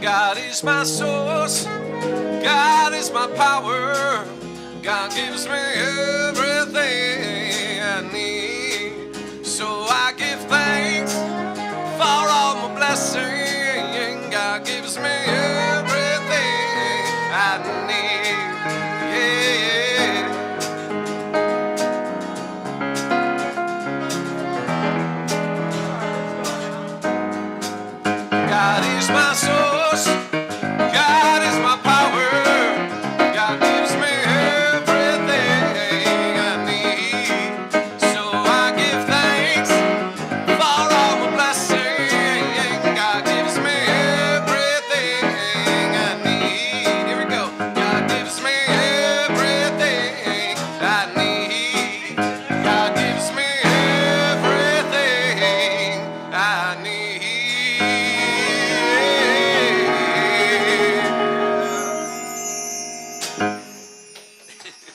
God is my source. God is my power. God gives me everything I need. So I give thanks for all my blessings. God gives me everything I need. Yeah. God is my source. God is my power. God gives me everything I need. So I give thanks for all my blessings. God gives me everything I need. Here we go. God gives me everything I need. God gives me everything I need.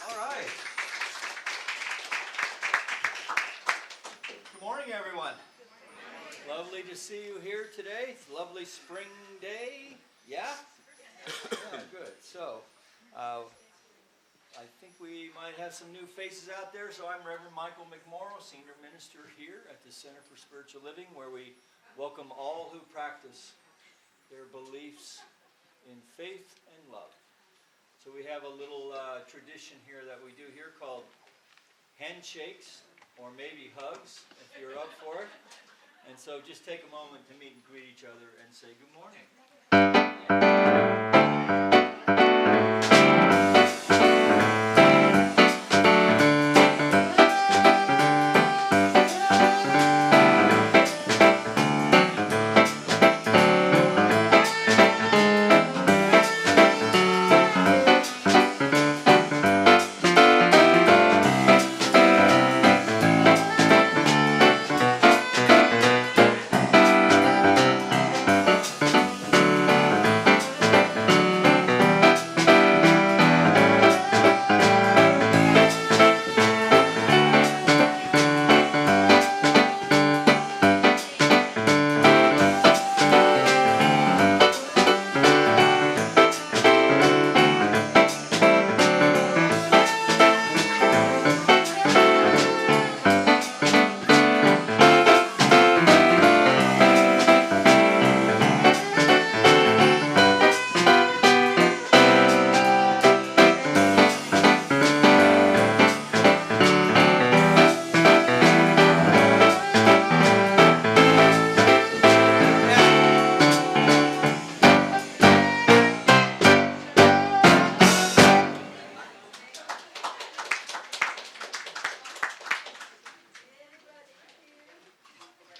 All right. Good morning, everyone. Lovely to see you here today. It's a lovely spring day. Yeah? Yeah, good. So, I think we might have some new faces out there. So I'm Reverend Michael McMorrow, Senior Minister here at the Center for Spiritual Living, where we welcome all who practice their beliefs in faith and love. So we have a little tradition here that we do here called handshakes, or maybe hugs, if you're up for it. And so just take a moment to meet and greet each other and say good morning.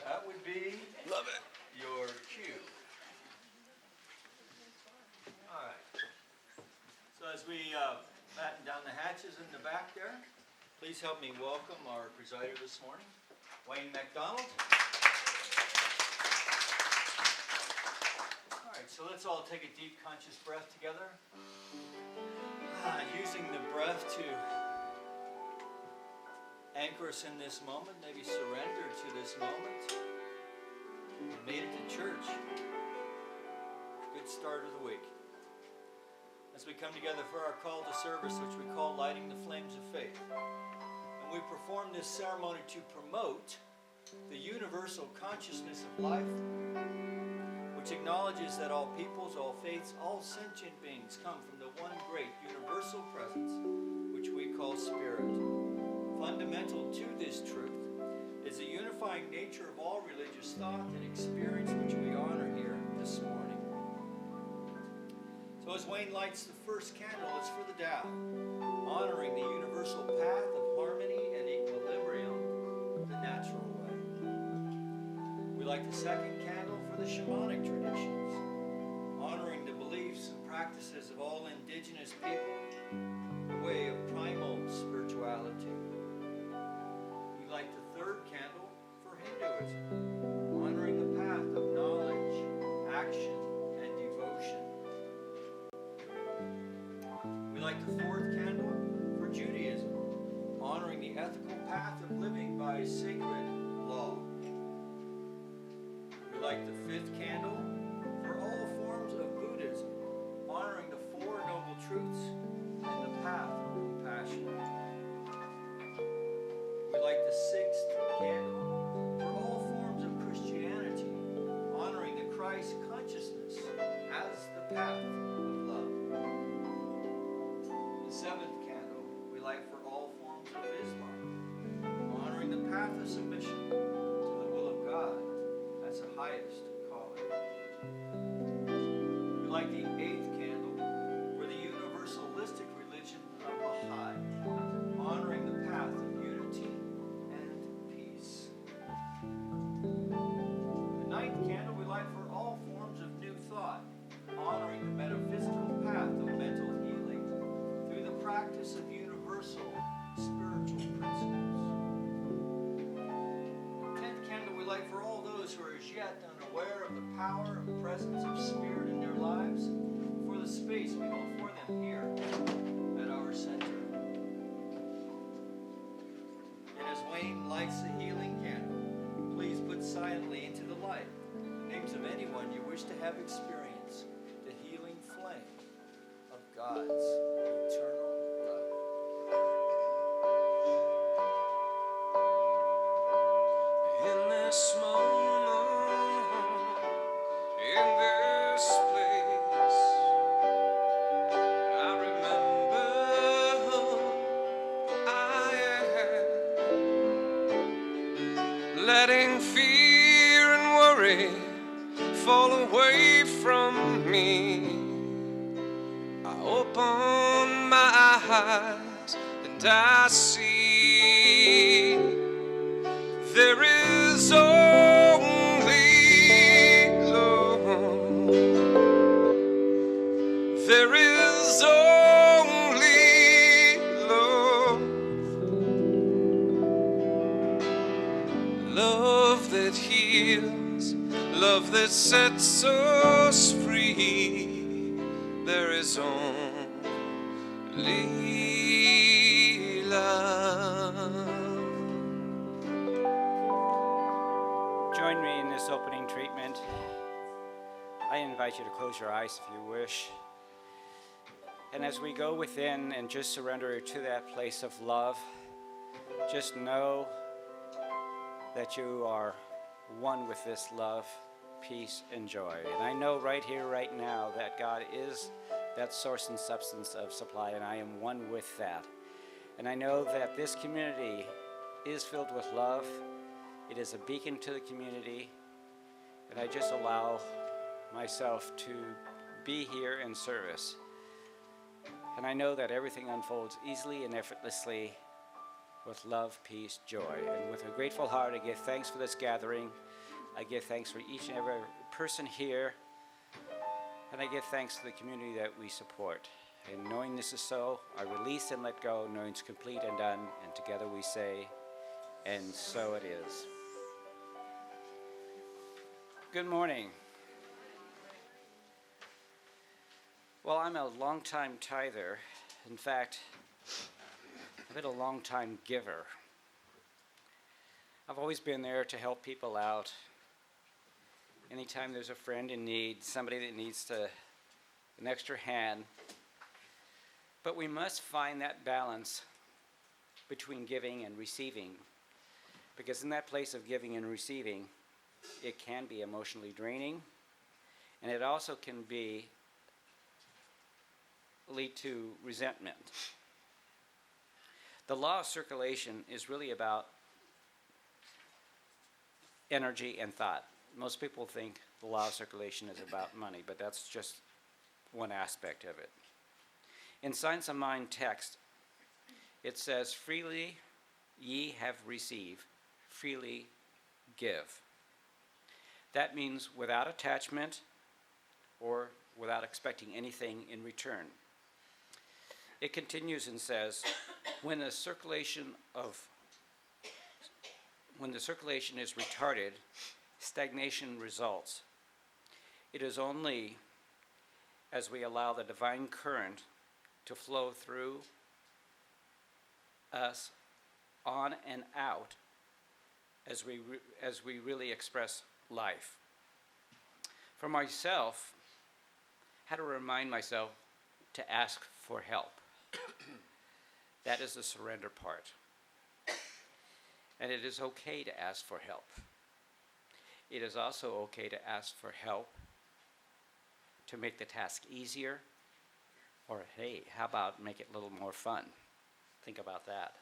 That would be Love it. your cue. All right. So as we batten down the hatches in the back there, please help me welcome our presider this morning, Wayne McDonald. All right, so let's all take a deep, conscious breath together. Using the breath to anchor us in this moment, maybe surrender to this moment. We made it to church. Good start of the week. As we come together for our call to service, which we call Lighting the Flames of Faith. And we perform this ceremony to promote the universal consciousness of life, which acknowledges that all peoples, all faiths, all sentient beings come from the one great universal presence, which we call Spirit. Fundamental to this truth is the unifying nature of all religious thought and experience, which we honor here this morning. So as Wayne lights the first candle, it's for the Tao, honoring the universal path of harmony and equilibrium, the natural way. We light the second candle for the shamanic traditions, honoring the beliefs and practices of all indigenous people, the way of primal spirituality. We light the third candle for Hinduism, honoring the path of knowledge, action, and devotion. We light the fourth candle for Judaism, honoring the ethical path of living by sacred law. We light the fifth candle for all forms of truths and the path of compassion. We light the sixth candle for all forms of Christianity, honoring the Christ consciousness as the path of love. The seventh candle we light for all forms of Islam, honoring the path of submission to the will of God as the highest calling. We light the eighth candle for the universalistic religion of Baha'i, honoring the path of unity and peace. The ninth candle we light for all forms of new thought, honoring the metaphysical path of mental healing through the practice of universal spiritual principles. The 10th candle we light for all those who are as yet unaware of the power and presence of Spirit in their lives, for the space we hold for them here at our center. And as Wayne lights the healing candle, please put silently into the light the names of anyone you wish to have experience the healing flame of God's eternal love. In this moment, in this place, I remember who I am, letting fear and worry fall away from me. I open my eyes and I see there is only love. There is only love. Love that heals, love that sets us free. There is only love. Join me in this opening treatment. I invite you to close your eyes if you wish. And as we go within and just surrender to that place of love, just know that you are one with this love, peace, and joy. And I know right here, right now, that God is that source and substance of supply, and I am one with that. And I know that this community is filled with love. It is a beacon to the community, and I just allow myself to be here in service. And I know that everything unfolds easily and effortlessly with love, peace, joy. And with a grateful heart, I give thanks for this gathering. I give thanks for each and every person here. And I give thanks to the community that we support. And knowing this is so, I release and let go, knowing it's complete and done. And together we say, and so it is. Good morning. Well, I'm a long-time tither. In fact, I've been a long-time giver. I've always been there to help people out. Anytime there's a friend in need, somebody that needs an extra hand. But we must find that balance between giving and receiving. Because in that place of giving and receiving, it can be emotionally draining, and it also can lead to resentment. The law of circulation is really about energy and thought. Most people think the law of circulation is about money, but that's just one aspect of it. In Science of Mind text, it says, freely ye have received, freely give. That means without attachment or without expecting anything in return. It continues and says, when the circulation is retarded, stagnation results. It is only as we allow the divine current to flow through us on and out as we really express life. For myself, how to remind myself to ask for help. That is the surrender part. And it is okay to ask for help. It is also okay to ask for help to make the task easier, or hey, how about make it a little more fun? Think about that.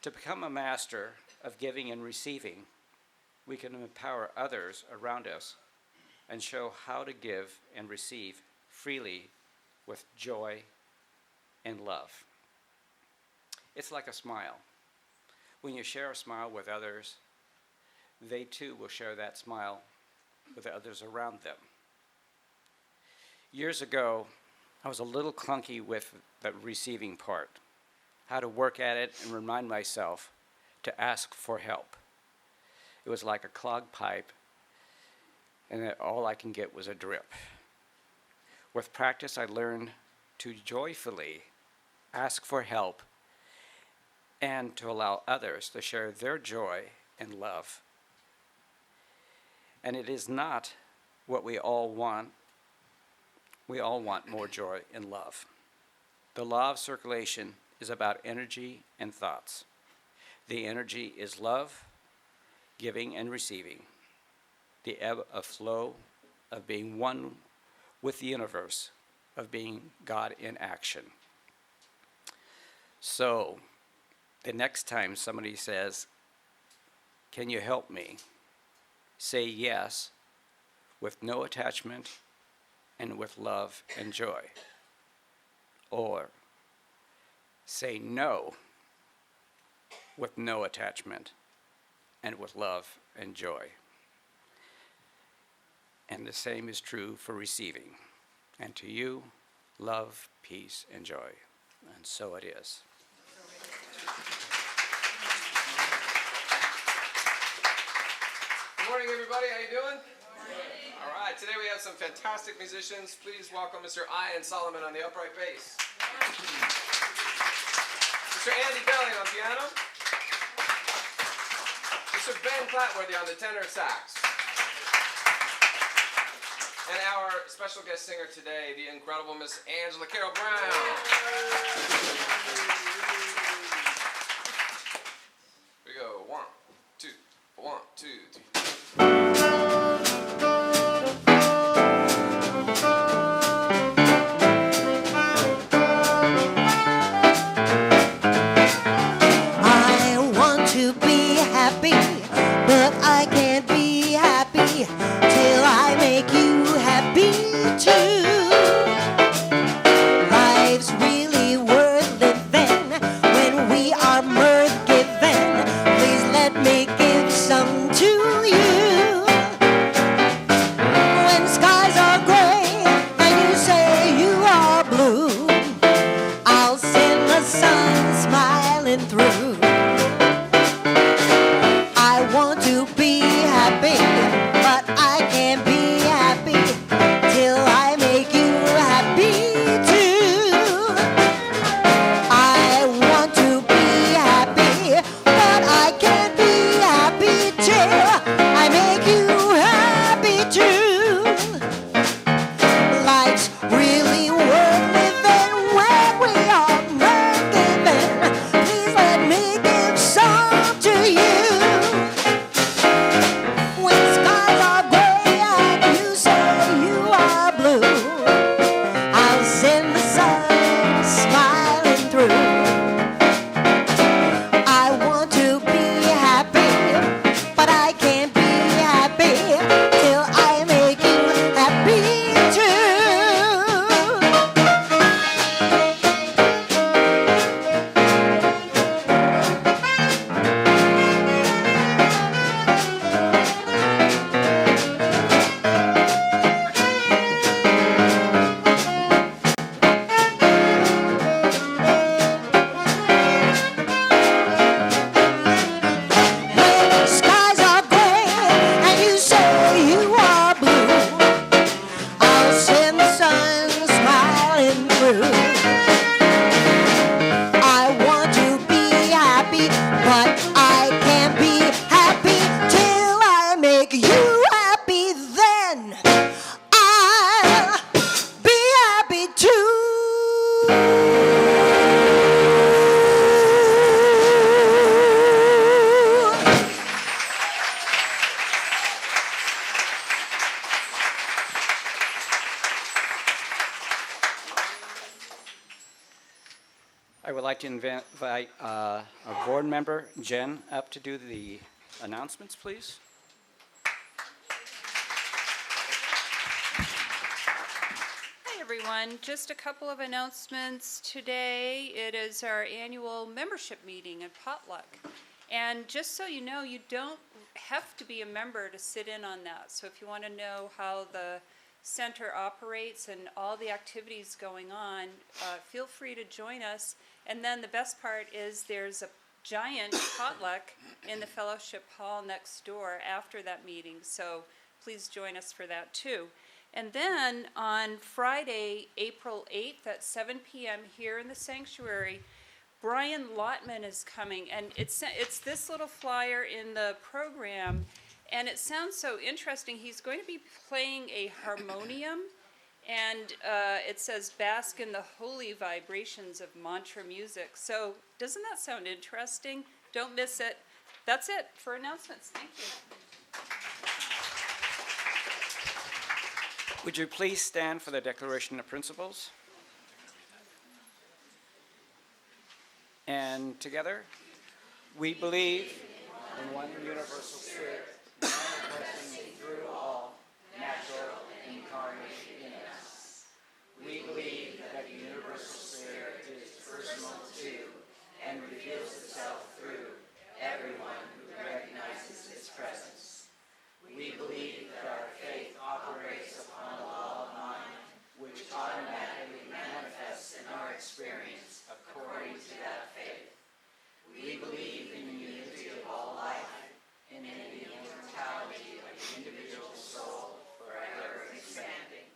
To become a master of giving and receiving, we can empower others around us and show how to give and receive freely with joy and love. It's like a smile. When you share a smile with others, they too will share that smile with the others around them. Years ago, I was a little clunky with the receiving part, how to work at it and remind myself to ask for help. It was like a clogged pipe, and all I can get was a drip. With practice, I learned to joyfully ask for help and to allow others to share their joy and love. And it is not what we all want. We all want more joy and love. The law of circulation is about energy and thoughts. The energy is love, giving and receiving. The ebb of flow of being one with the universe, of being God in action. So, the next time somebody says, "Can you help me?" say yes with no attachment and with love and joy. Or say no with no attachment and with love and joy. And the same is true for receiving. And to you, love, peace, and joy. And so it is. Good morning, everybody. How you doing? All right. Today we have some fantastic musicians. Please welcome Mr. Ian Solomon on the upright bass. Mr. Andy Belling on piano. Mr. Ben Clatworthy on the tenor sax. And our special guest singer today, the incredible Miss Angela Carroll Brown. Here we go. 1, 2, 1, 2, 3. I want to be happy, but I can't be happy till I make you happy too. Life's really worth living when we are mirth given. Please let me give some to you. When skies are gray and you say you are blue, I'll send the sun smiling through. I want to be happy, but I can't be happy till I make you happy too. I want to be happy, but I can't be like to invite our board member, Jen, up to do the announcements, please. Hi, everyone. Just a couple of announcements today. It is our annual membership meeting and potluck. And just so you know, you don't have to be a member to sit in on that. So if you want to know how the center operates and all the activities going on, feel free to join us. And then the best part is there's a giant potluck in the fellowship hall next door after that meeting. So please join us for that too. And then on Friday, April 8th at 7 p.m. here in the sanctuary, Brian Lotman is coming, and it's this little flyer in the program, and it sounds so interesting. He's going to be playing a harmonium, and it says, "Bask in the holy vibrations of mantra music." So doesn't that sound interesting? Don't miss it. That's it for announcements. Thank you. Would you please stand for the Declaration of Principles? And together, we believe in one universal spirit, manifesting through all, natural and incarnate in us. We believe that the universal spirit is personal to and reveals itself through everyone who recognizes its presence. We believe that our faith operates upon the law of mind, which automatically manifests in our experience according to that faith. We believe in the unity of all life and in the immortality of the individual soul forever expanding.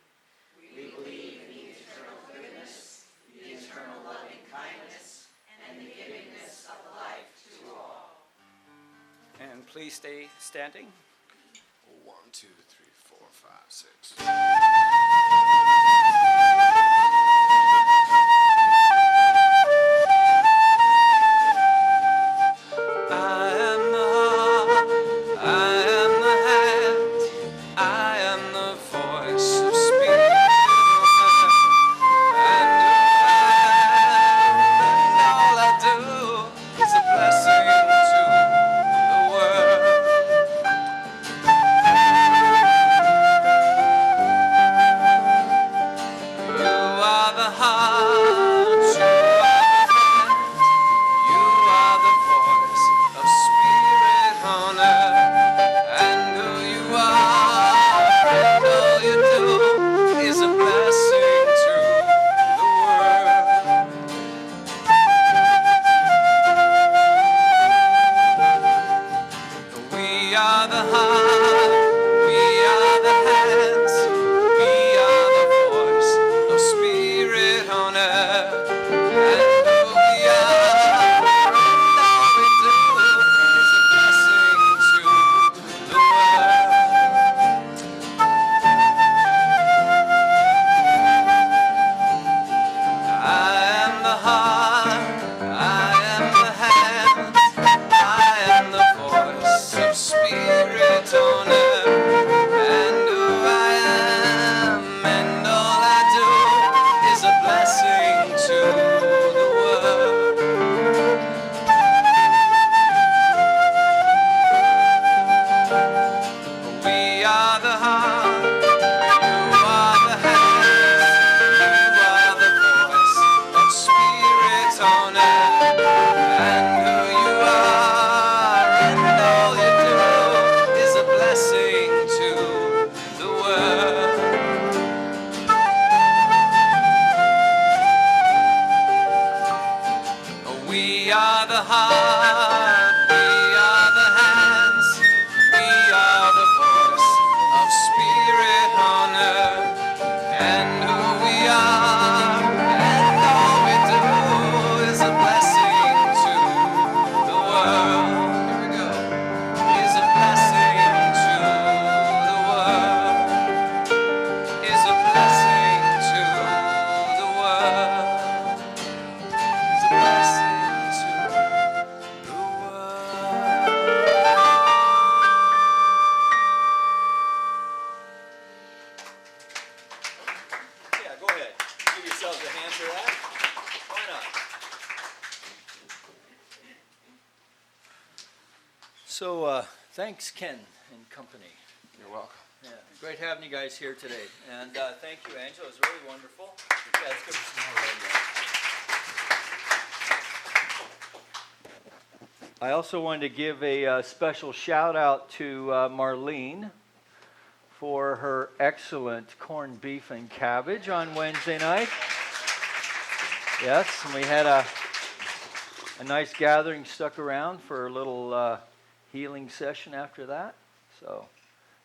We believe in the eternal goodness, the eternal loving kindness, and the givingness of life to all. And please stay standing. 1, 2, 3, 4, 5, 6. Spirit So thanks, Ken and company. You're welcome. Yeah, great having you guys here today. And thank you, Angela. It was really wonderful. Yeah, it's good to see you again. I also wanted to give a special shout out to Marlene for her excellent corned beef and cabbage on Wednesday night. Yes, and we had a nice gathering, stuck around for a little healing session after that. So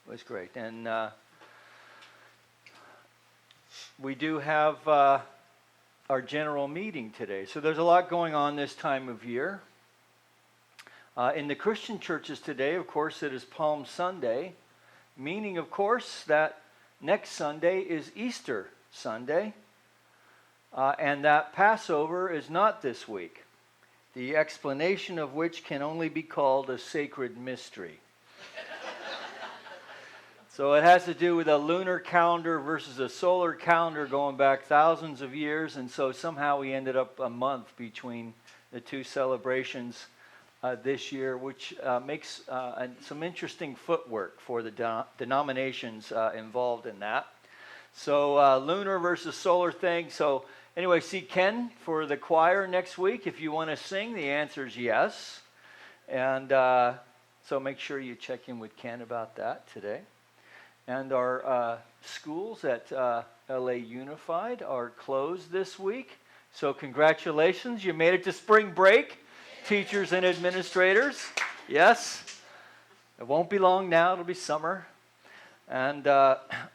it was great. And we do have our general meeting today. So there's a lot going on this time of year. In the Christian churches today, of course, it is Palm Sunday, meaning, of course, that next Sunday is Easter Sunday, and that Passover is not this week, the explanation of which can only be called a sacred mystery. So it has to do with a lunar calendar versus a solar calendar going back thousands of years, and so somehow we ended up a month between the two celebrations this year, which makes some interesting footwork for the denominations involved in that. So lunar versus solar thing. So anyway, see Ken for the choir next week. If you want to sing, the answer is yes. And so make sure you check in with Ken about that today. And our schools at LA Unified are closed this week. So congratulations, you made it to spring break. Teachers and administrators, yes. It won't be long now, it'll be summer. And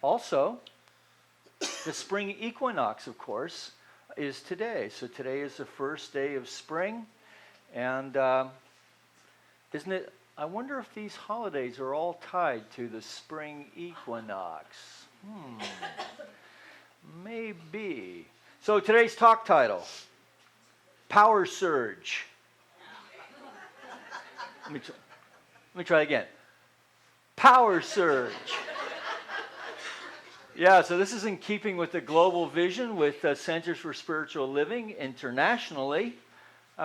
also, the spring equinox, of course, is today. So today is the first day of spring. And isn't it, I wonder if these holidays are all tied to the spring equinox. Maybe. So today's talk title, Power Surge. Let me try again. Power surge. Yeah, so this is in keeping with the global vision with Centers for Spiritual Living internationally,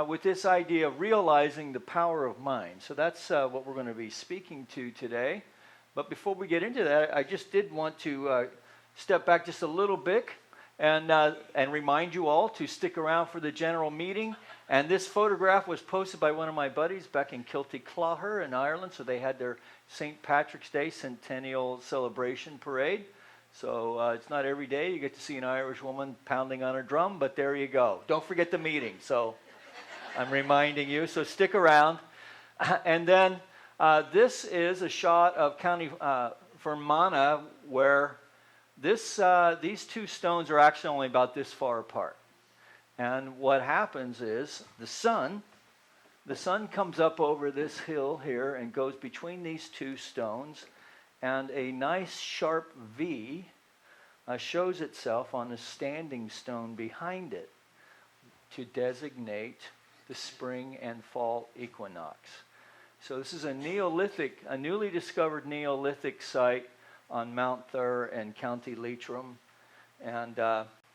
with this idea of realizing the power of mind. So that's what we're going to be speaking to today. But before we get into that, I just did want to step back just a little bit and remind you all to stick around for the general meeting. And this photograph was posted by one of my buddies back in Kilty Clogher in Ireland. So they had their St. Patrick's Day Centennial Celebration Parade. So it's not every day you get to see an Irish woman pounding on a drum, but there you go. Don't forget the meeting. So I'm reminding you. So stick around. And then this is a shot of County Fermanagh where these two stones are actually only about this far apart. And what happens is the sun comes up over this hill here and goes between these two stones, and a nice sharp V shows itself on the standing stone behind it to designate the spring and fall equinox. So this is a newly discovered Neolithic site on Mount Thur and County Leitrim, and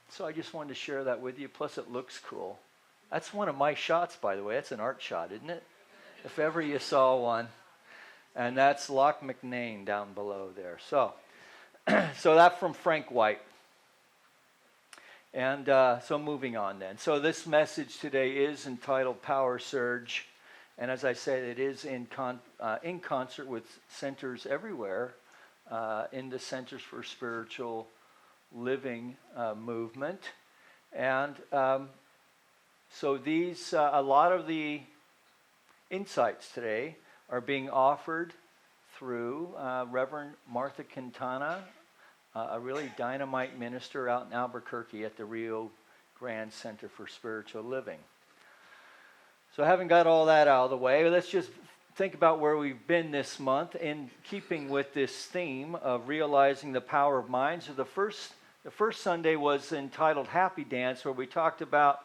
so I just wanted to share that with you, plus it looks cool. That's one of my shots, by the way. That's an art shot, isn't it? If ever you saw one. And that's Loch McNain down below there. So that's from Frank White. And so moving on then. So this message today is entitled Power Surge. And as I said, it is in concert with centers everywhere in the Centers for Spiritual Living movement. And so these, a lot of the insights today are being offered through Reverend Martha Quintana, a really dynamite minister out in Albuquerque at the Rio Grande Center for Spiritual Living. So having got all that out of the way, let's just think about where we've been this month in keeping with this theme of realizing the power of mind. So the first Sunday was entitled Happy Dance, where we talked about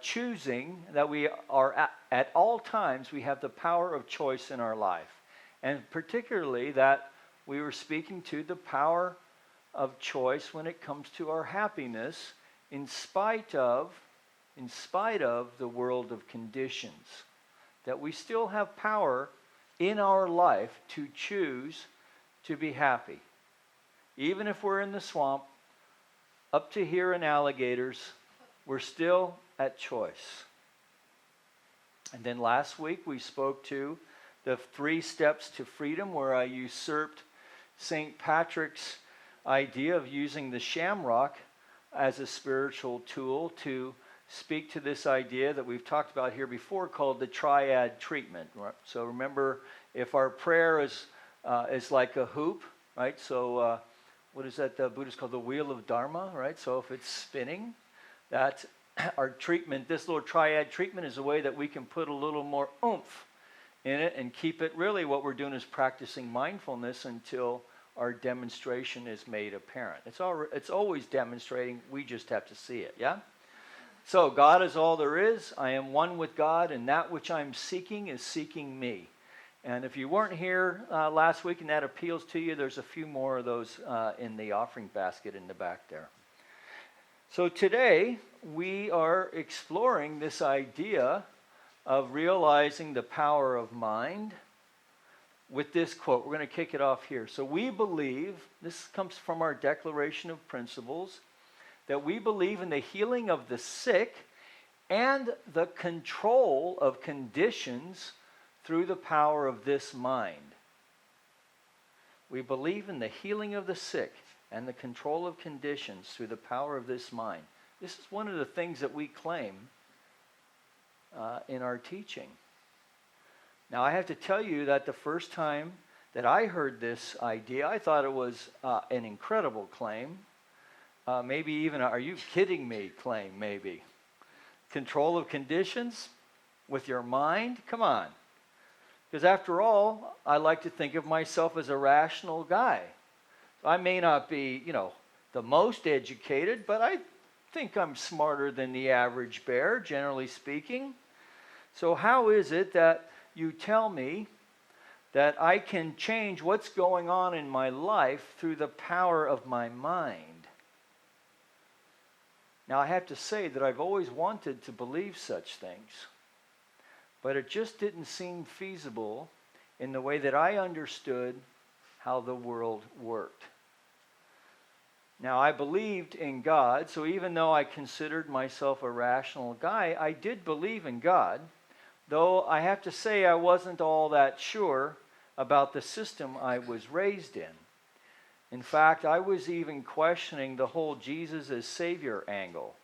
choosing that we are at all times we have the power of choice in our life. And particularly that we were speaking to the power of choice when it comes to our happiness in spite of the world of conditions. That we still have power in our life to choose to be happy. Even if we're in the swamp, up to here in alligators, we're still at choice. And then last week we spoke to the 3 steps to freedom, where I usurped St. Patrick's idea of using the shamrock as a spiritual tool to speak to this idea that we've talked about here before called the triad treatment. So remember, if our prayer is like a hoop, right? So what is that the Buddhists call the wheel of Dharma, right? So if it's spinning, that our treatment, this little triad treatment, is a way that we can put a little more oomph in it and keep it. Really what we're doing is practicing mindfulness until our demonstration is made apparent. It's always demonstrating, we just have to see it, yeah? So God is all there is. I am one with God, and that which I'm seeking is seeking me. And if you weren't here last week and that appeals to you, there's a few more of those in the offering basket in the back there. So today we are exploring this idea of realizing the power of mind with this quote. We're going to kick it off here. So we believe, this comes from our Declaration of Principles, that we believe in the healing of the sick and the control of conditions through the power of this mind. We believe in the healing of the sick and the control of conditions through the power of this mind. This is one of the things that we claim in our teaching. Now, I have to tell you that the first time that I heard this idea, I thought it was an incredible claim. Maybe even, are you kidding me claim, maybe. Control of conditions with your mind? Come on. Because after all, I like to think of myself as a rational guy. I may not be, the most educated, but I think I'm smarter than the average bear, generally speaking. So how is it that you tell me that I can change what's going on in my life through the power of my mind? Now, I have to say that I've always wanted to believe such things, but it just didn't seem feasible in the way that I understood how the world worked. Now, I believed in God, so even though I considered myself a rational guy, I did believe in God, though I have to say I wasn't all that sure about the system I was raised in. In fact, I was even questioning the whole Jesus as Savior angle.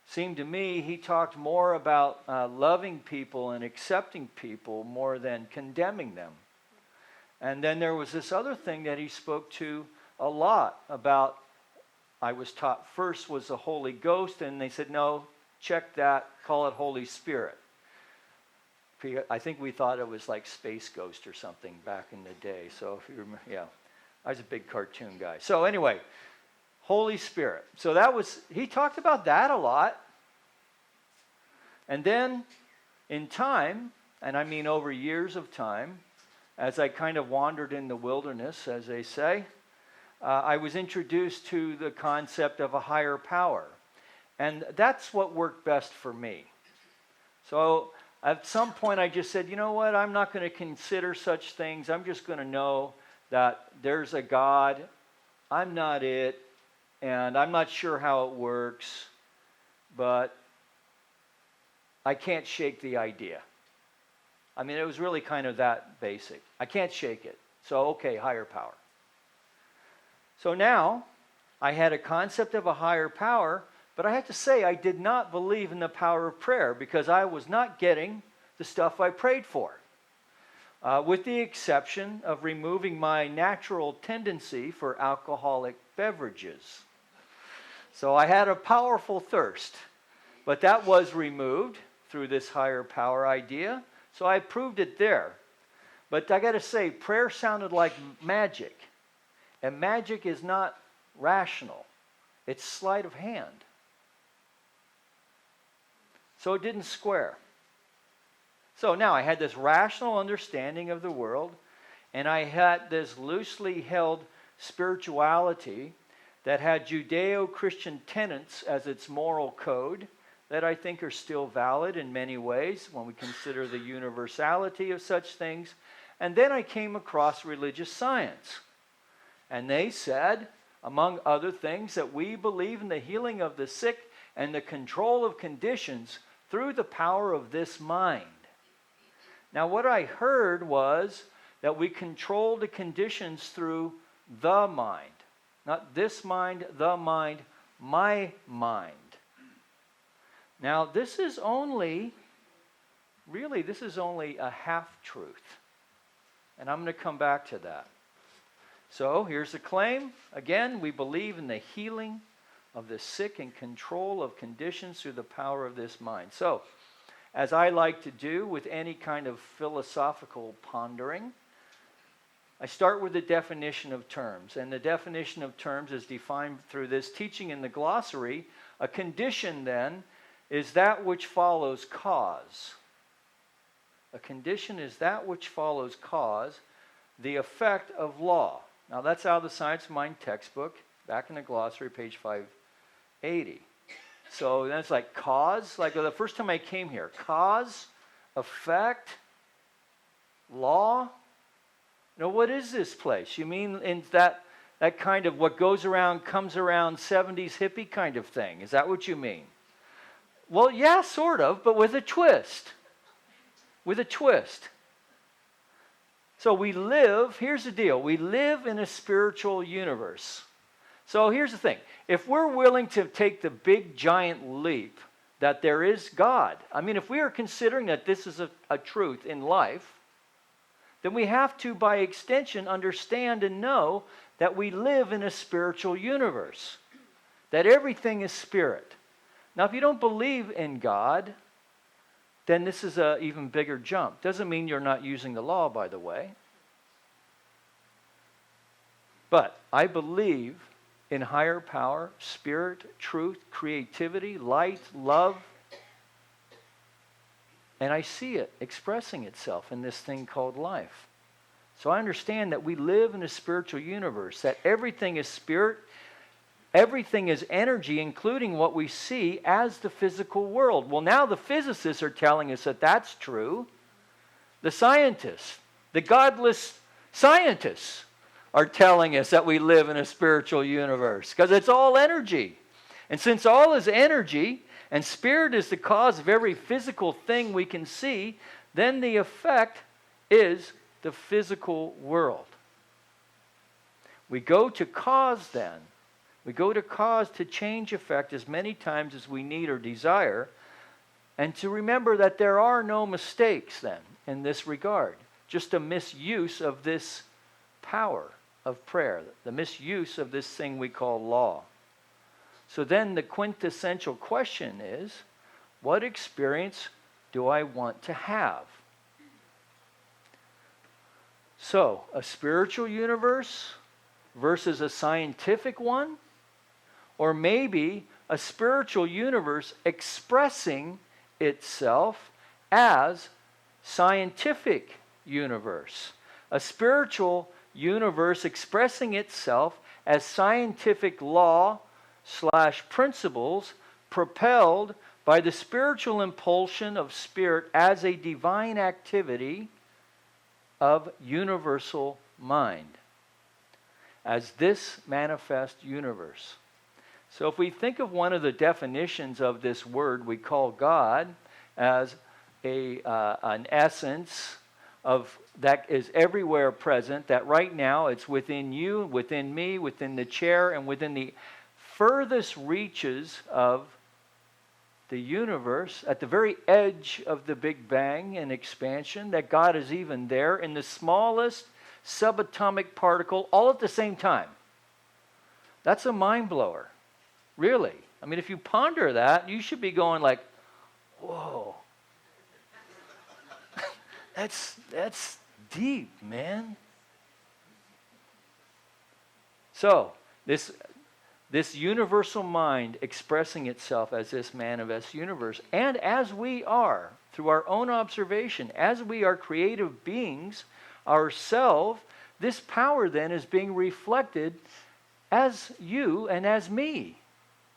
Seemed to me he talked more about loving people and accepting people more than condemning them. And then there was this other thing that he spoke to a lot about. I was taught first was the Holy Ghost, and they said, no, check that, call it Holy Spirit. I think we thought it was like Space Ghost or something back in the day. So if you remember, yeah. I was a big cartoon guy. So anyway, Holy Spirit. So he talked about that a lot. And then in time, and I mean over years of time, as I kind of wandered in the wilderness, as they say, I was introduced to the concept of a higher power. And that's what worked best for me. So at some point I just said, you know what, I'm not going to consider such things. I'm just going to know that there's a God, I'm not it, and I'm not sure how it works, but I can't shake the idea. I mean, it was really kind of that basic. I can't shake it. So, okay, higher power. So now, I had a concept of a higher power, but I have to say I did not believe in the power of prayer because I was not getting the stuff I prayed for. With the exception of removing my natural tendency for alcoholic beverages. So I had a powerful thirst, but that was removed through this higher power idea, so I proved it there. But I got to say, prayer sounded like magic, and magic is not rational. It's sleight of hand. So it didn't square. So now I had this rational understanding of the world, and I had this loosely held spirituality that had Judeo-Christian tenets as its moral code that I think are still valid in many ways when we consider the universality of such things, And then I came across religious science. And they said, among other things, that we believe in the healing of the sick and the control of conditions through the power of this mind. Now, what I heard was that we control the conditions through the mind. Not this mind, the mind, my mind. Now, this is only a half-truth. And I'm going to come back to that. So, here's the claim. Again, we believe in the healing of the sick and control of conditions through the power of this mind. So, as I like to do with any kind of philosophical pondering, I start with the definition of terms. And the definition of terms is defined through this teaching in the glossary. A condition, then, is that which follows cause. A condition is that which follows cause, the effect of law. Now, that's out of the Science of Mind textbook, back in the glossary, page 580. So that's like cause, like the first time I came here, cause, effect, law. Now, what is this place? You mean in that kind of what goes around, comes around 70s hippie kind of thing? Is that what you mean? Well, yeah, sort of, but with a twist. With a twist. So we live, here's the deal, we live in a spiritual universe. So here's the thing. If we're willing to take the big giant leap that there is God, I mean, if we are considering that this is a truth in life, then we have to, by extension, understand and know that we live in a spiritual universe, that everything is spirit. Now, if you don't believe in God, then this is an even bigger jump. Doesn't mean you're not using the law, by the way. But I believe in higher power, spirit, truth, creativity, light, love. And I see it expressing itself in this thing called life. So I understand that we live in a spiritual universe, that everything is spirit, everything is energy, including what we see as the physical world. Well, now the physicists are telling us that that's true. The scientists, the godless scientists, are telling us that we live in a spiritual universe because it's all energy. And since all is energy and spirit is the cause of every physical thing we can see, then the effect is the physical world. We go to cause then. We go to cause to change effect as many times as we need or desire, and to remember that there are no mistakes then in this regard. Just a misuse of this power of prayer, the misuse of this thing we call law. So then the quintessential question is, what experience do I want to have? So, a spiritual universe versus a scientific one? Or maybe a spiritual universe expressing itself as scientific universe. A spiritual universe expressing itself as scientific law / principles propelled by the spiritual impulsion of spirit as a divine activity of universal mind. As this manifest universe. So if we think of one of the definitions of this word we call God as an essence of that is everywhere present, that right now it's within you, within me, within the chair, and within the furthest reaches of the universe, at the very edge of the Big Bang and expansion, that God is even there in the smallest subatomic particle all at the same time. That's a mind blower. Really. I mean, if you ponder that, you should be going like, whoa. That's deep, man. So, this universal mind expressing itself as this manifest universe, and as we are, through our own observation, as we are creative beings ourselves, this power then is being reflected as you and as me,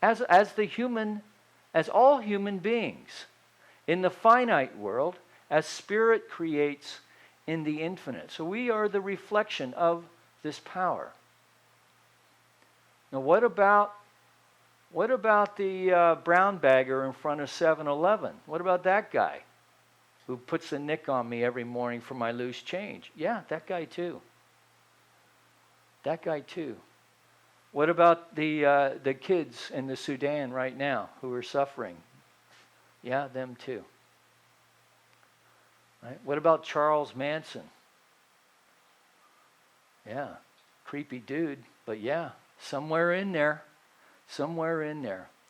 as all human beings in the finite world, as spirit creates in the infinite. So we are the reflection of this power. Now what about the brown bagger in front of 7-Eleven? What about that guy who puts a nick on me every morning for my loose change? Yeah, that guy too. That guy too. What about the kids in the Sudan right now who are suffering? Yeah, them too. Right? What about Charles Manson? Yeah, creepy dude, but yeah, somewhere in there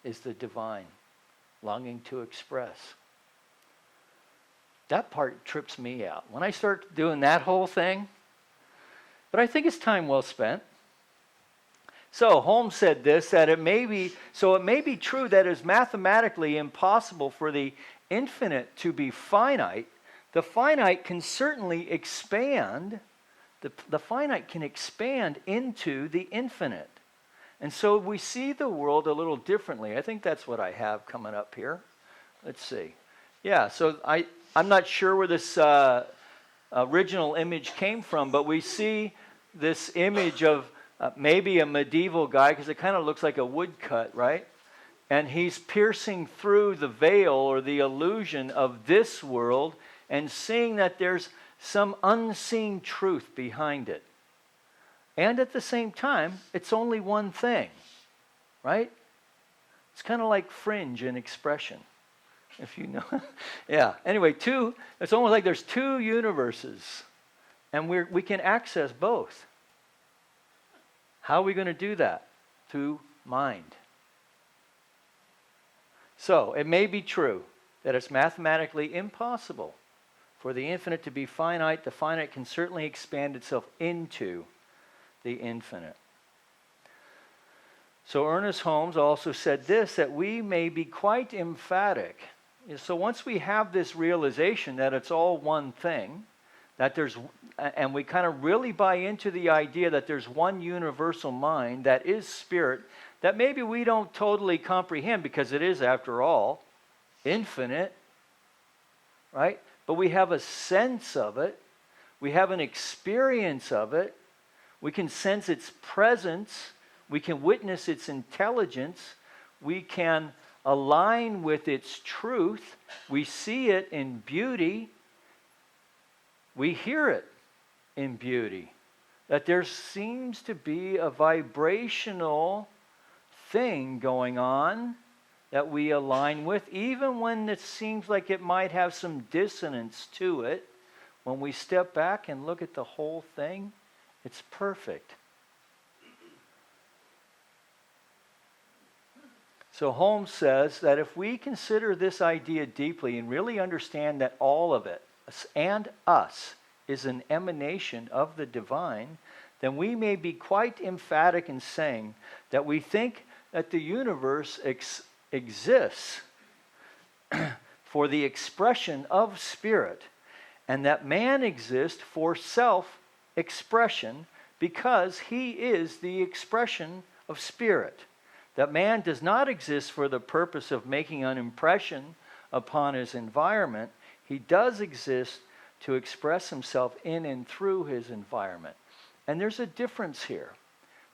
is the divine longing to express. That part trips me out. When I start doing that whole thing, but I think it's time well spent. So Holmes said this, that it may be true that it is mathematically impossible for the infinite to be finite. The finite can certainly expand. The finite can expand into the infinite. And so we see the world a little differently. I think that's what I have coming up here. Let's see. Yeah, so I'm not sure where this original image came from, but we see this image of maybe a medieval guy, because it kind of looks like a woodcut, right? And he's piercing through the veil or the illusion of this world and seeing that there's some unseen truth behind it. And at the same time, it's only one thing, right? It's kind of like fringe in expression, if you know. Yeah, anyway, it's almost like there's two universes, and we can access both. How are we going to do that? Through mind. So, it may be true that it's mathematically impossible for the infinite to be finite. The finite can certainly expand itself into the infinite. So Ernest Holmes also said this, that we may be quite emphatic. So once we have this realization that it's all one thing, and we kind of really buy into the idea that there's one universal mind that is spirit, that maybe we don't totally comprehend because it is, after all, infinite, right? But we have a sense of it. We have an experience of it. We can sense its presence. We can witness its intelligence. We can align with its truth. We see it in beauty. We hear it in beauty. That there seems to be a vibrational thing going on that we align with, even when it seems like it might have some dissonance to it. When we step back and look at the whole thing, it's perfect. So Holmes says that if we consider this idea deeply and really understand that all of it, and us, is an emanation of the divine, then we may be quite emphatic in saying that we think that the universe exists for the expression of spirit, and that man exists for self-expression because he is the expression of spirit. That man does not exist for the purpose of making an impression upon his environment. He does exist to express himself in and through his environment. And there's a difference here.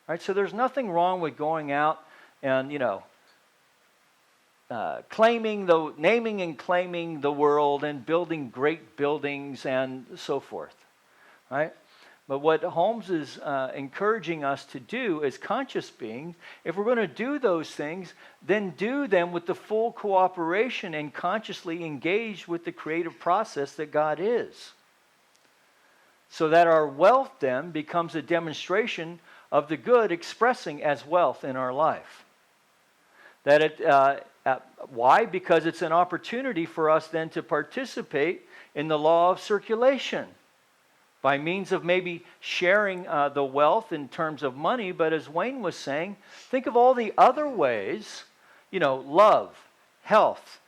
Right? So there's nothing wrong with going out and, naming and claiming the world and building great buildings and so forth. Right? But what Holmes is encouraging us to do as conscious beings, if we're going to do those things, then do them with the full cooperation and consciously engage with the creative process that God is. So that our wealth then becomes a demonstration of the good expressing as wealth in our life. Why? Because it's an opportunity for us then to participate in the law of circulation. By means of maybe sharing the wealth in terms of money, but as Wayne was saying, think of all the other ways, love, health,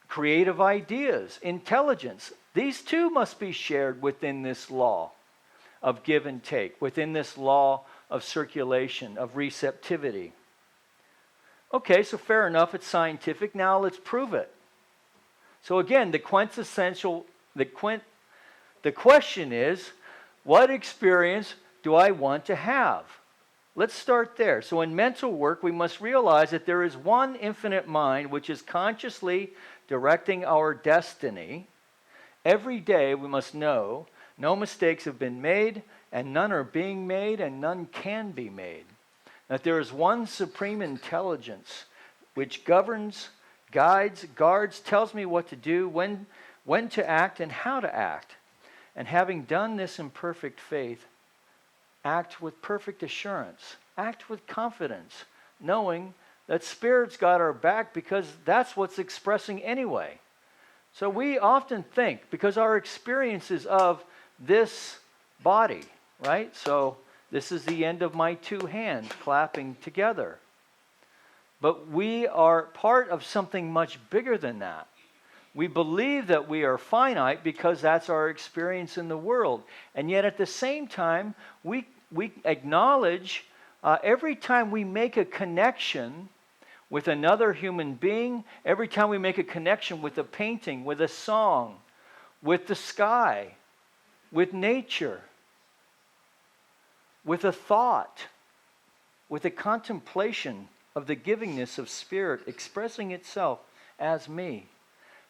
creative ideas, intelligence. These too must be shared within this law of give and take, within this law of circulation, of receptivity. Okay, so fair enough, it's scientific. Now let's prove it. So again, the the question is, what experience do I want to have? Let's start there. So in mental work, we must realize that there is one infinite mind which is consciously directing our destiny. Every day we must know no mistakes have been made, and none are being made, and none can be made. That there is one supreme intelligence which governs, guides, guards, tells me what to do, when to act, and how to act. And having done this in perfect faith, act with perfect assurance, act with confidence, knowing that Spirit's got our back because that's what's expressing anyway. So we often think, because our experiences of this body, right? So this is the end of my two hands clapping together. But we are part of something much bigger than that. We believe that we are finite because that's our experience in the world. And yet at the same time, we acknowledge every time we make a connection with another human being, every time we make a connection with a painting, with a song, with the sky, with nature, with a thought, with a contemplation of the givingness of Spirit expressing itself as me,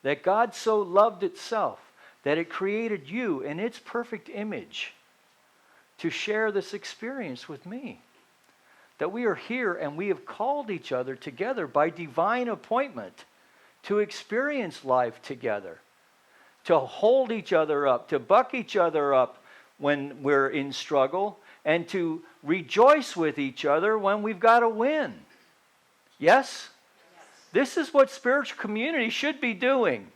that God so loved itself that it created you in its perfect image to share this experience with me. That we are here and we have called each other together by divine appointment to experience life together, to hold each other up, to buck each other up when we're in struggle, and to rejoice with each other when we've got to win. Yes? This is what spiritual community should be doing.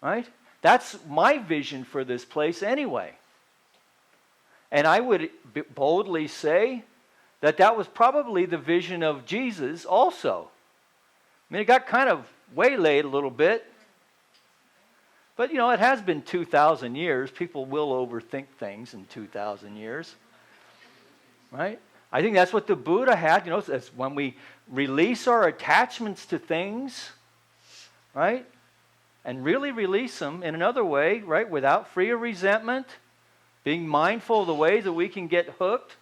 Right? That's my vision for this place anyway. And I would boldly say that that was probably the vision of Jesus also. I mean, it got kind of waylaid a little bit. But, you know, it has been 2,000 years. People will overthink things in 2,000 years. Right? I think that's what the Buddha had. You know, that's when we release our attachments to things, right? And really release them in another way, right? Without fear of resentment, being mindful of the ways that we can get hooked,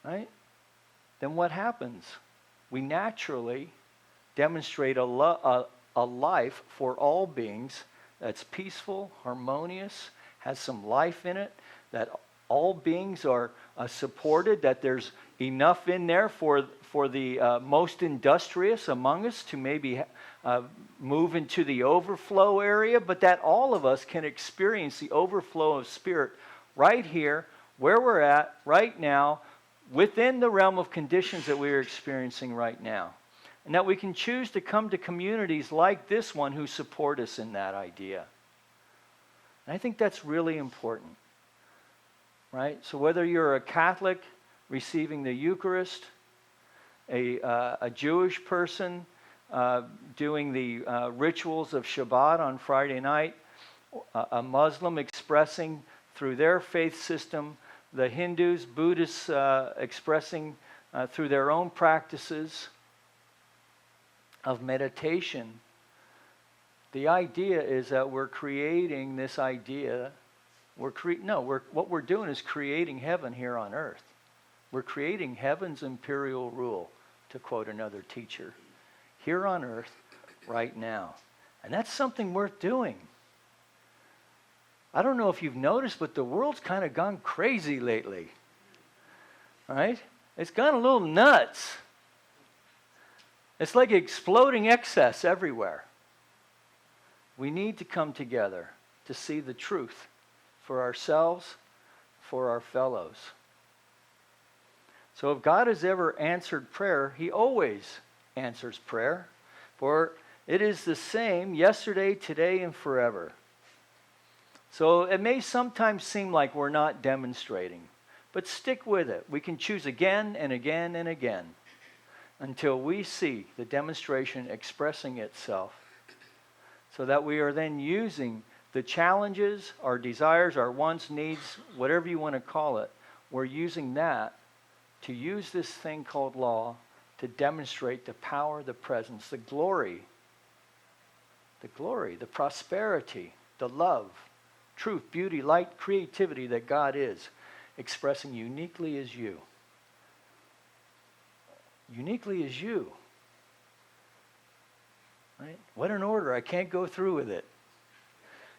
right? Then what happens? We naturally demonstrate a life for all beings that's peaceful, harmonious, has some life in it, that all beings are supported, that there's enough in there for the most industrious among us to maybe move into the overflow area, but that all of us can experience the overflow of Spirit right here, where we're at, right now, within the realm of conditions that we're experiencing right now. And that we can choose to come to communities like this one who support us in that idea. And I think that's really important. Right? So whether you're a Catholic receiving the Eucharist, a Jewish person doing the rituals of Shabbat on Friday night, a Muslim expressing through their faith system, the Hindus, Buddhists expressing through their own practices of meditation, the idea is that we're creating this idea. What we're doing is creating heaven here on earth. We're creating heaven's imperial rule, to quote another teacher, here on earth right now. And that's something worth doing. I don't know if you've noticed, but the world's kind of gone crazy lately. Right? It's gone a little nuts. It's like exploding excess everywhere. We need to come together to see the truth for ourselves, for our fellows. So if God has ever answered prayer, he always answers prayer. For it is the same yesterday, today, and forever. So it may sometimes seem like we're not demonstrating, but stick with it. We can choose again and again and again until we see the demonstration expressing itself, so that we are then using the challenges, our desires, our wants, needs, whatever you want to call it, we're using that to use this thing called law to demonstrate the power, the presence, the glory, the prosperity the love, truth, beauty, light, creativity that God is, expressing uniquely as you. Uniquely as you. Right? What an order. I can't go through with it.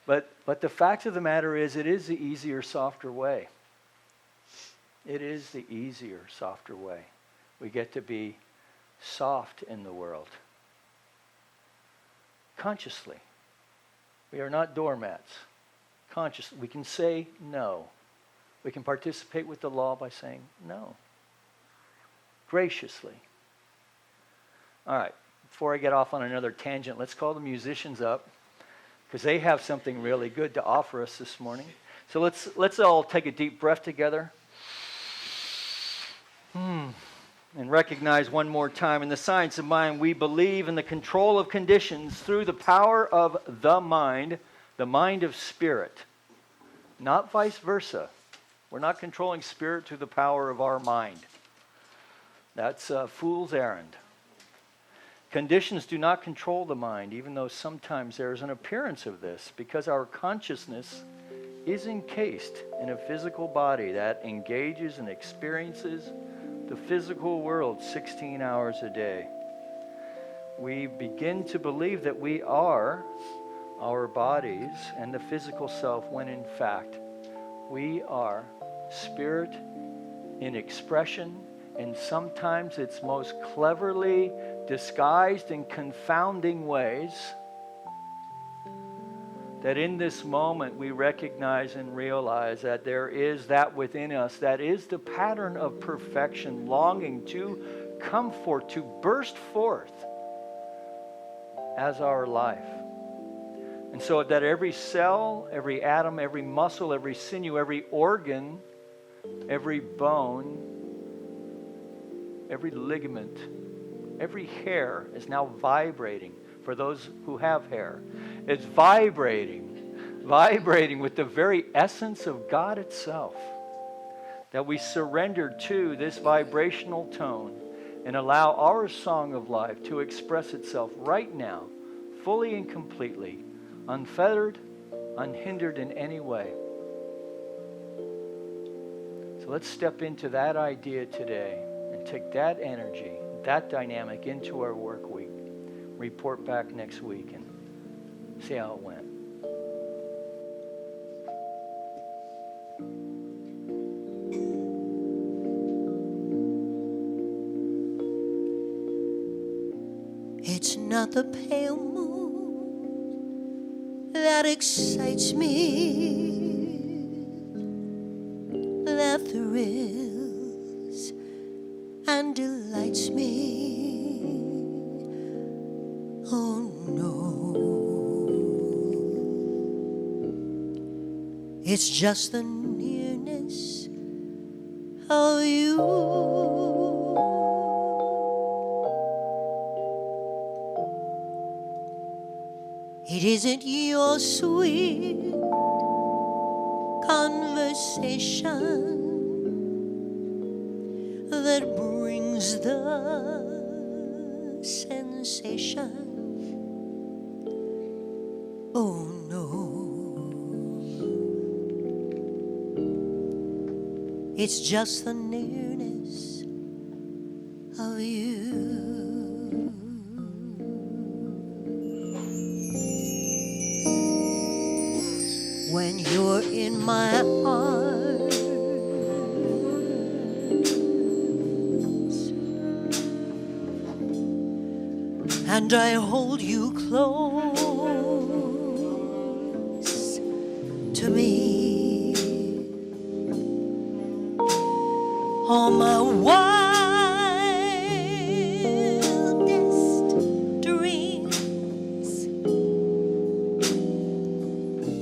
But the fact of the matter is, it is the easier, softer way. It is the easier, softer way. We get to be soft in the world. Consciously. We are not doormats. Consciously. We can say no. We can participate with the law by saying no. Graciously. All right. Before I get off on another tangent, let's call the musicians up, because they have something really good to offer us this morning. So let's all take a deep breath together. And recognize one more time, in the science of mind, we believe in the control of conditions through the power of the mind of spirit, not vice versa. We're not controlling spirit through the power of our mind. That's a fool's errand. Conditions do not control the mind, even though sometimes there is an appearance of this, because our consciousness is encased in a physical body that engages and experiences the physical world 16 hours a day. We begin to believe that we are our bodies and the physical self, when in fact we are spirit in expression, and sometimes its most cleverly disguised in confounding ways, that in this moment we recognize and realize that there is that within us that is the pattern of perfection, longing to come forth, to burst forth as our life. And so that every cell, every atom, every muscle, every sinew, every organ, every bone, every ligament, every hair is now vibrating. For those who have hair, it's vibrating with the very essence of God itself. That we surrender to this vibrational tone and allow our song of life to express itself right now, fully and completely, unfettered, unhindered in any way. So let's step into that idea today and take that energy, that dynamic into our work week. Report back next week and see how it went. It's not the pale moon that excites me, that thrills and delights me. Oh no, it's just the nearness of you. It isn't your sweet conversation that brings the sensation. Oh no, it's just the nearness of you. When you're in my arms and I hold you close to me, all my wildest dreams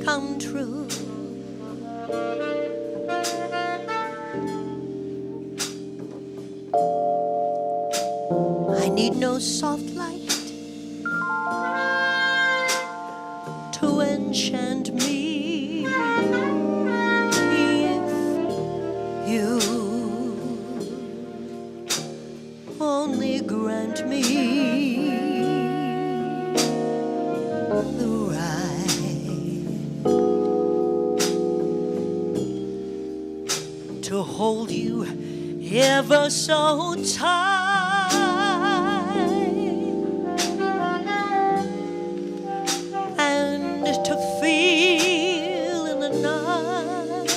come true. I need no soft light to enchant me if you only grant me the right to hold you ever so tight and to feel in the night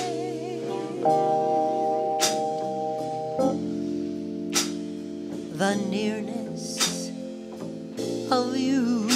the nearness of you.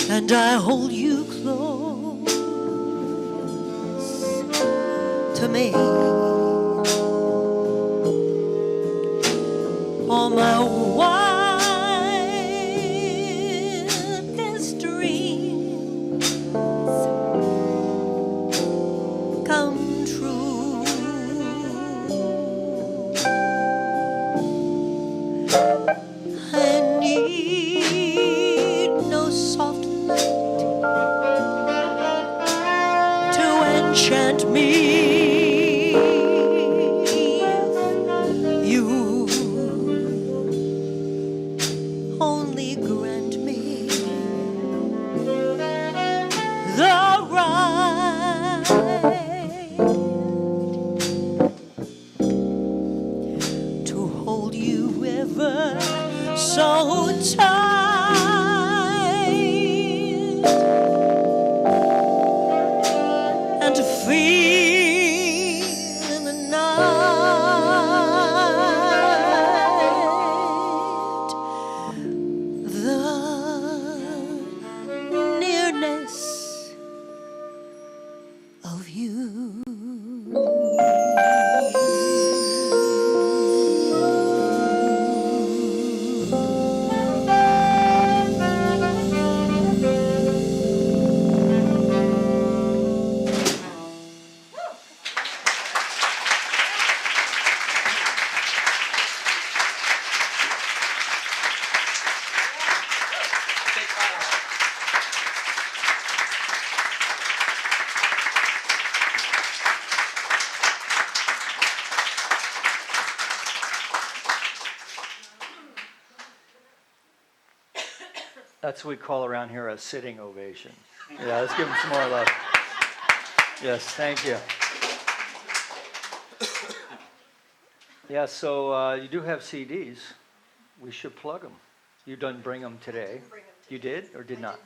And I hold you close to me. All my wildest dreams come true. I need no soft to enchant me. You only grant me the right to hold you ever so tight and to feel in the night the nearness of you. That's what we call around here a sitting ovation. Yeah, let's give them some more love. Yes, thank you. Yeah, so you do have CDs. We should plug them. You didn't bring them today. You did or did not?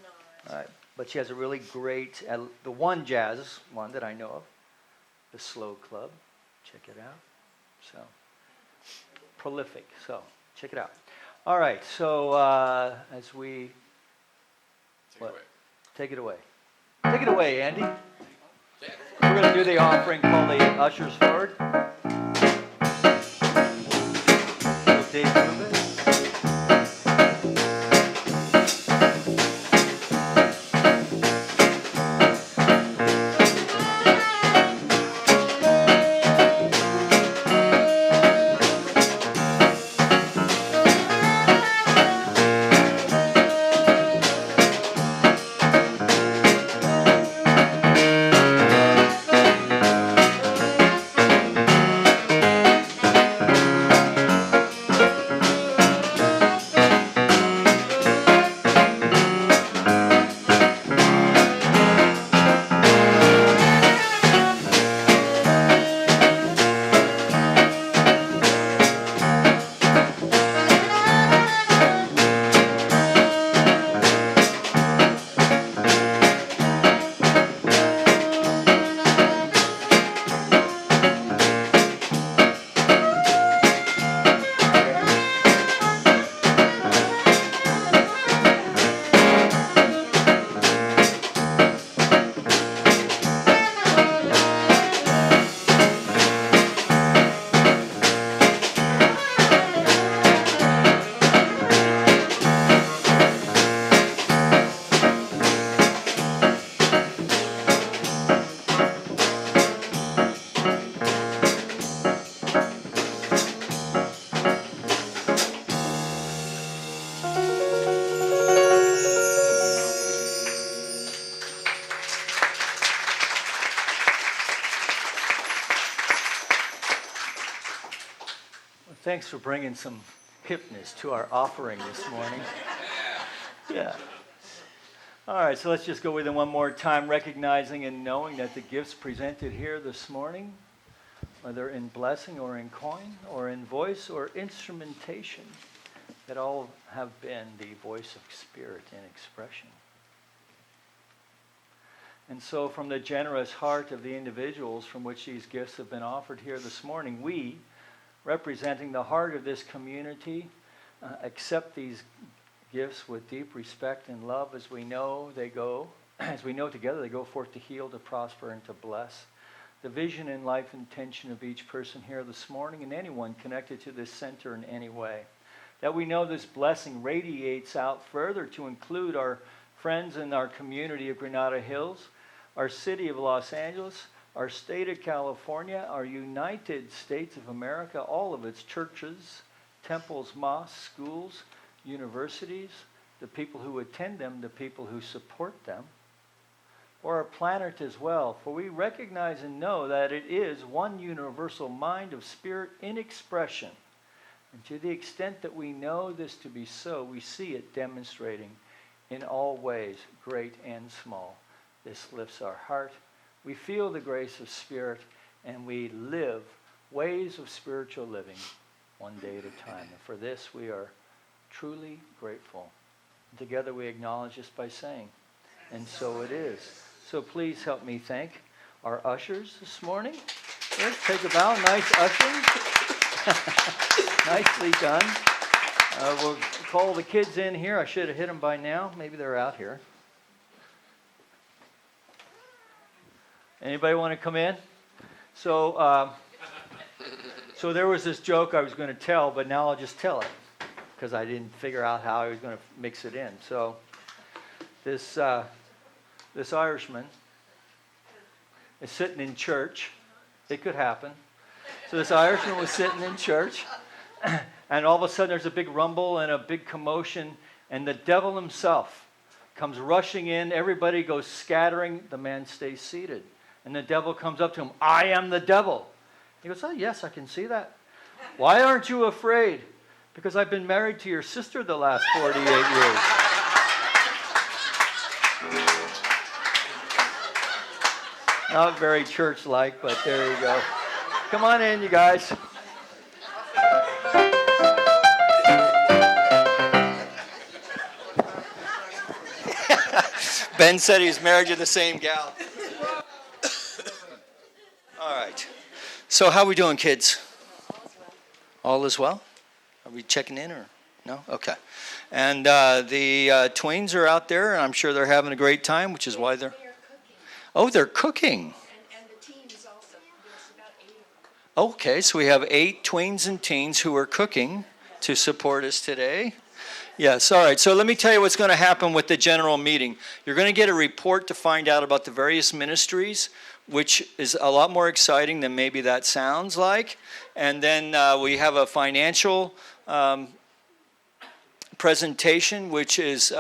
All right. But she has a really great, the one jazz one that I know of, the Slow Club. Check it out. So, prolific. So, check it out. All right. So, as we... Take it away. Take it away, Andy. We're going to do the offering. Call the ushers forward. We'll take a little bit. thanks for bringing some hipness to our offering this morning. Yeah. All right, so let's just go with it one more time, recognizing and knowing that the gifts presented here this morning, whether in blessing or in coin or in voice or instrumentation, that all have been the voice of Spirit in expression. And so from the generous heart of the individuals from which these gifts have been offered here this morning, we, representing the heart of this community, accept these gifts with deep respect and love as we know together they go forth to heal, to prosper, and to bless. The vision and life intention of each person here this morning and anyone connected to this center in any way. That we know this blessing radiates out further to include our friends in our community of Granada Hills, our city of Los Angeles, our state of California, our United States of America, all of its churches, temples, mosques, schools, universities, the people who attend them, the people who support them, or our planet as well. For we recognize and know that it is one universal mind of Spirit in expression. And to the extent that we know this to be so, we see it demonstrating in all ways, great and small. This lifts our heart. We feel the grace of Spirit, and we live ways of spiritual living one day at a time. And for this, we are truly grateful. Together we acknowledge this by saying, and so it is. So please help me thank our ushers this morning. Let's take a bow. Nice ushers. Nicely done. We'll call the kids in here. I should have hit them by now. Maybe they're out here. Anybody want to come in? So there was this joke I was going to tell, but now I'll just tell it because I didn't figure out how I was going to mix it in. So this Irishman is sitting in church. It could happen. So this Irishman was sitting in church, and all of a sudden there's a big rumble and a big commotion, and the devil himself comes rushing in. Everybody goes scattering. The man stays seated. And the devil comes up to him. I am the devil. He goes, oh, yes, I can see that. Why aren't you afraid? Because I've been married to your sister the last 48 years. Not very church-like, but there you go. Come on in, you guys. Ben said he's married to the same gal. All right. So how are we doing, kids? All is well? Are we checking in or no? Okay. And the tweens are out there, and I'm sure they're having a great time, which is why they're... Oh, they're cooking. And the teens also. There's about 8 of them. Okay, so we have 8 tweens and teens who are cooking to support us today. Yes, all right. So let me tell you what's going to happen with the general meeting. You're going to get a report to find out about the various ministries, which is a lot more exciting than maybe that sounds like. And then we have a financial presentation, which is...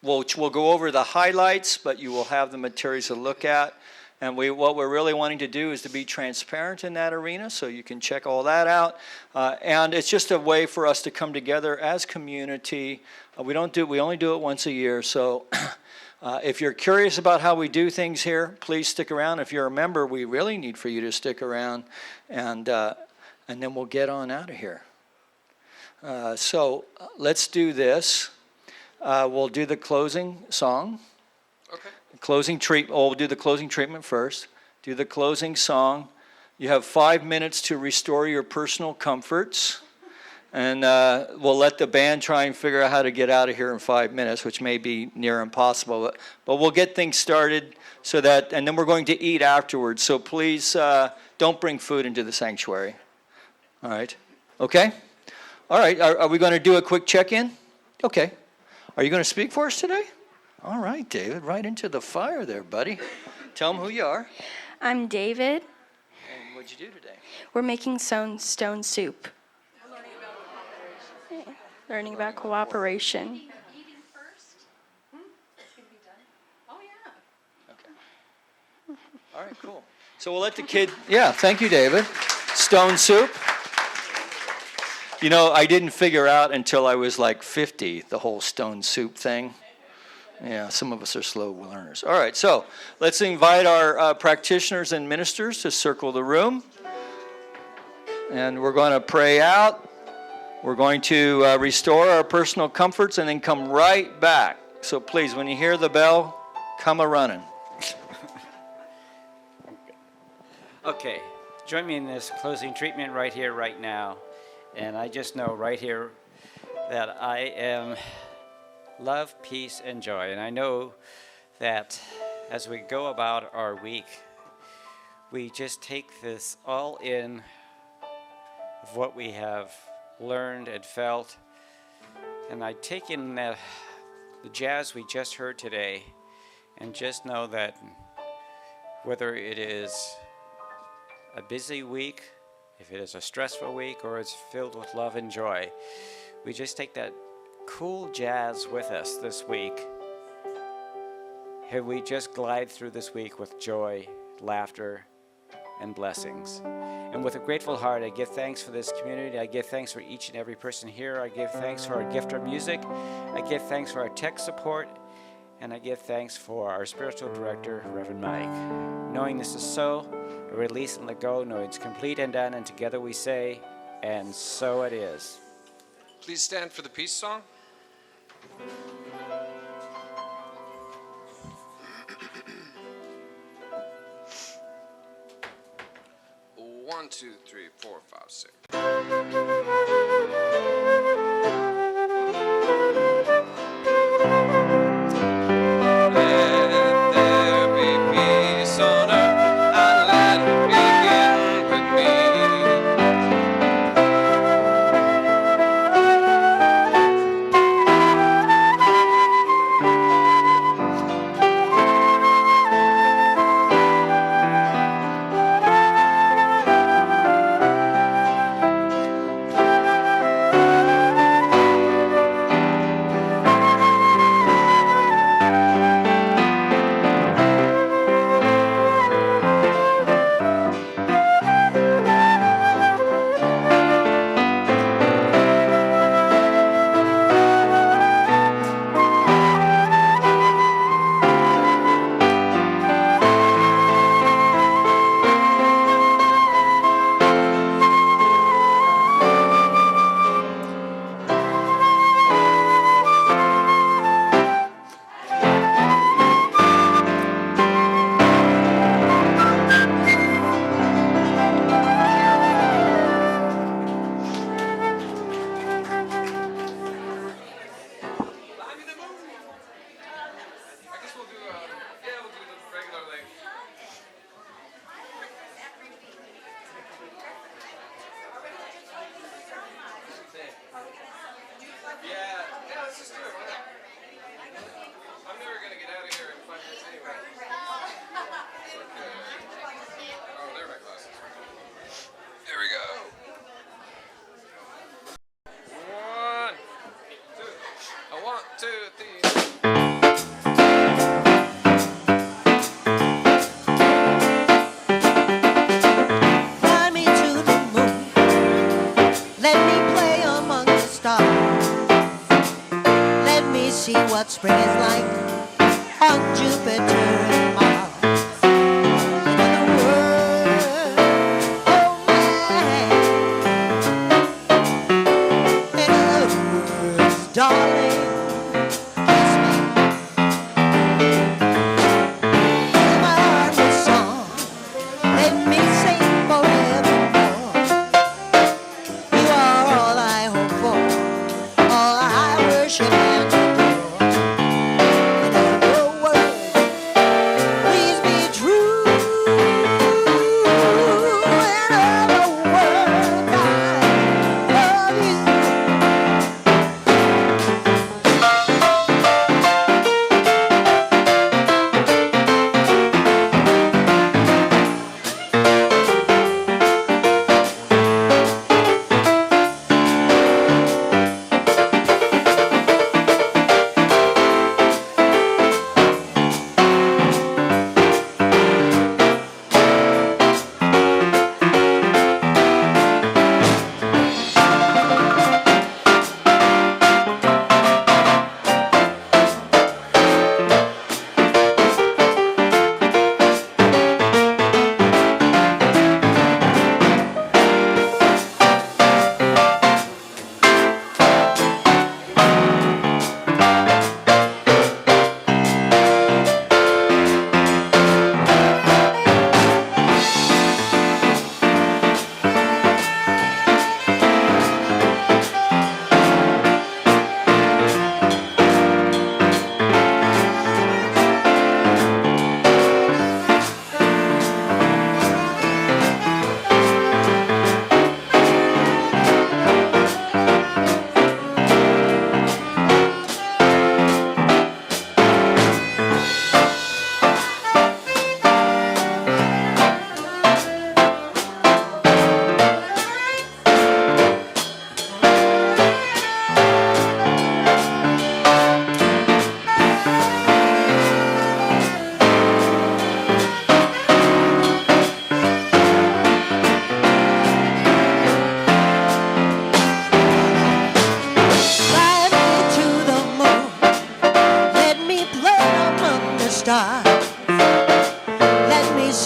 We'll go over the highlights, but you will have the materials to look at. And what we're really wanting to do is to be transparent in that arena, so you can check all that out. And it's just a way for us to come together as community. We only do it once a year. So if you're curious about how we do things here, please stick around. If you're a member, we really need for you to stick around, and then we'll get on out of here. So let's do this. We'll do the closing song. Okay. We'll do the closing treatment first. Do the closing song. You have 5 minutes to restore your personal comforts. And we'll let the band try and figure out how to get out of here in 5 minutes, which may be near impossible. But we'll get things started and then we're going to eat afterwards. So please don't bring food into the sanctuary. All right. Okay? All right. Are we going to do a quick check-in? Okay. Are you going to speak for us today? All right, David, right into the fire there, buddy. Tell them who you are. I'm David. And what'd you do today? We're making stone soup. Learning about cooperation. Eating first? It's going to be done? Oh, yeah. Okay. All right, cool. So we'll let the kid, thank you, David. Stone soup. You know, I didn't figure out until I was like 50, the whole stone soup thing. Yeah, some of us are slow learners. All right, so let's invite our practitioners and ministers to circle the room. And we're going to pray out. We're going to restore our personal comforts and then come right back. So please, when you hear the bell, come a-running. Okay, join me in this closing treatment right here, right now. And I just know right here that I am love, peace, and joy. And I know that as we go about our week, we just take this all in of what we have learned and felt. And I take in the jazz we just heard today and just know that whether it is a busy week, if it is a stressful week, or it's filled with love and joy, we just take that cool jazz with us this week. And we just glide through this week with joy, laughter, and blessings. And with a grateful heart, I give thanks for this community. I give thanks for each and every person here. I give thanks for our gift of music. I give thanks for our tech support. And I give thanks for our spiritual director, Reverend Mike. Knowing this is so, I release and let go, knowing it's complete and done, and together we say, and so it is. Please stand for the peace song. One, two, three, 4, 5, 6. Let there be peace on earth, and let it begin with me. See what spring is like on Jupiter and Mars. In other words, oh man. In other words, darling, kiss me. Fill my heart with song. Let me sing forevermore. You are all I hope for, all I worship and adore.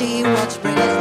see what spring has